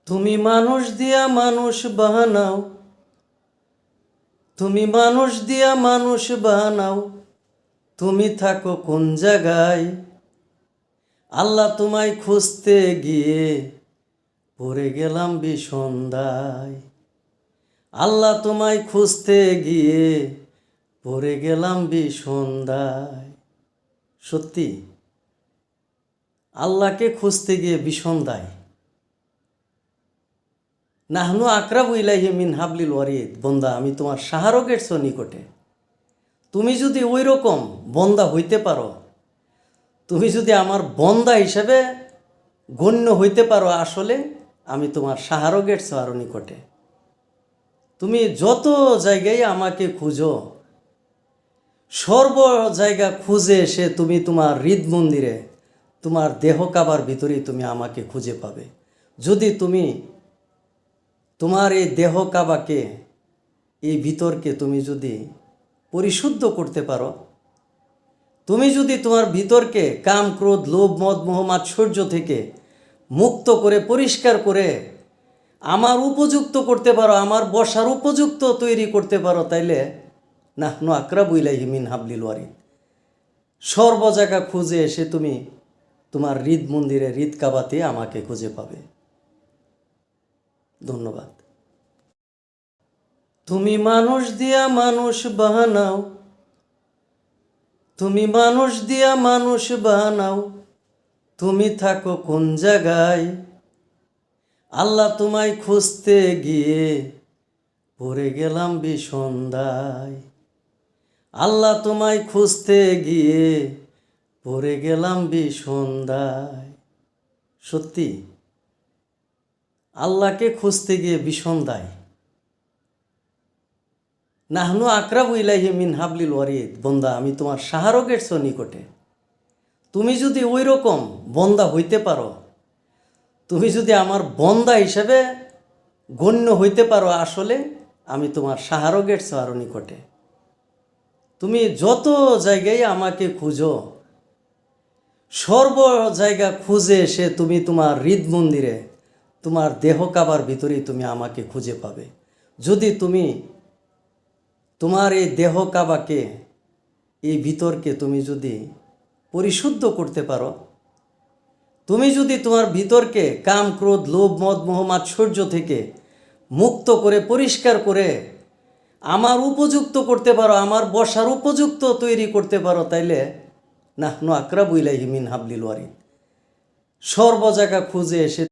তুমি মানুষ দিয়া মানুষ বানাও, তুমি মানুষ দিয়া মানুষ বানাও, তুমি থাকো কোন জায়গায়? আল্লাহ তোমায় খুঁজতে গিয়ে পড়ে গেলাম বিসন্ধায়। আল্লাহ তোমায় খুঁজতে গিয়ে পড়ে গেলাম বিসন্ধায়। সত্যি আল্লাহকে খুঁজতে গিয়ে বিসন্ধায়। নাহনু আকরাবু ইলাইহি মিন হাবলিল ওয়ারিদ। বন্দা, আমি তোমার শাহরগের নিকটে। তুমি যদি ওই রকম বন্দা হইতে পারো, তুমি যদি আমার বন্দা হিসেবে গণ্য হইতে পারো, আসলে আমি তোমার শাহরগের আরো নিকটে। তুমি যত জায়গায় আমাকে খুঁজো, সর্ব জায়গা খুঁজে এসে তুমি তোমার হৃদ মন্দিরে, তোমার দেহ কাবার ভিতরেই তুমি আমাকে খুঁজে পাবে। যদি তুমি তোমার এই দেহ কাবাকে, এই ভিতরকে তুমি যদি পরিশুদ্ধ করতে পারো, তুমি যদি তোমার ভিতরকে কাম, ক্রোধ, লোভ, মদ, মোহ, মাৎসর্য থেকে মুক্ত করে, পরিষ্কার করে আমার উপযুক্ত করতে পারো, আমার বসার উপযুক্ত তৈরি করতে পারো, তাইলে নাহনু আকরাবু ইলাইহি মিন হাবলিল ওয়ারিদ। সর্ব জায়গা খুঁজে এসে তুমি তোমার হৃদ মন্দিরে, হৃদ কাবাতে আমাকে খুঁজে পাবে। ধন্যবাদ। তুমি মানুষ দিয়া মানুষ বানাও, তুমি মানুষ দিয়া মানুষ বানাও, তুমি থাকো কোন জায়গায়? আল্লাহ তোমায় খুঁজতে গিয়ে পড়ে গেলাম বিসন্ধায়। আল্লাহ তোমায় খুঁজতে গিয়ে পড়ে গেলাম বিসন্ধায়। সত্যি আল্লাহকে খুঁজতে গিয়ে বিসন্ধায়। নাহনু আকরাবু ইলাইহি মিন হাবলিল ওয়ারিদ। বন্দা, আমি তোমার শাহরগের নিকটে। তুমি যদি ওই রকম বন্দা হইতে পারো, তুমি যদি আমার বন্দা হিসেবে গণ্য হইতে পারো, আসলে আমি তোমার শাহরগের আরো নিকটে। তুমি যত জায়গায় আমাকে খুঁজো, সর্ব জায়গা খুঁজে এসে তুমি তোমার হৃদ মন্দিরে, তোমার দেহ কাবার ভিতরেই তুমি আমাকে খুঁজে পাবে। যদি তুমি তোমার এই দেহ কাবাকে, এই ভিতরকে তুমি যদি পরিশুদ্ধ করতে পারো, তুমি যদি তোমার ভিতরকে কাম, ক্রোধ, লোভ, মদ, মোহ, মাৎসর্য থেকে মুক্ত করে, পরিষ্কার করে আমার উপযুক্ত করতে পারো, আমার বসার উপযুক্ত তৈরি করতে পারো, তাইলে নাহনু আকরাবু ইলাইহি মিন হাবলিল ওয়ারিদ। সর্ব জায়গা খুঁজে এসে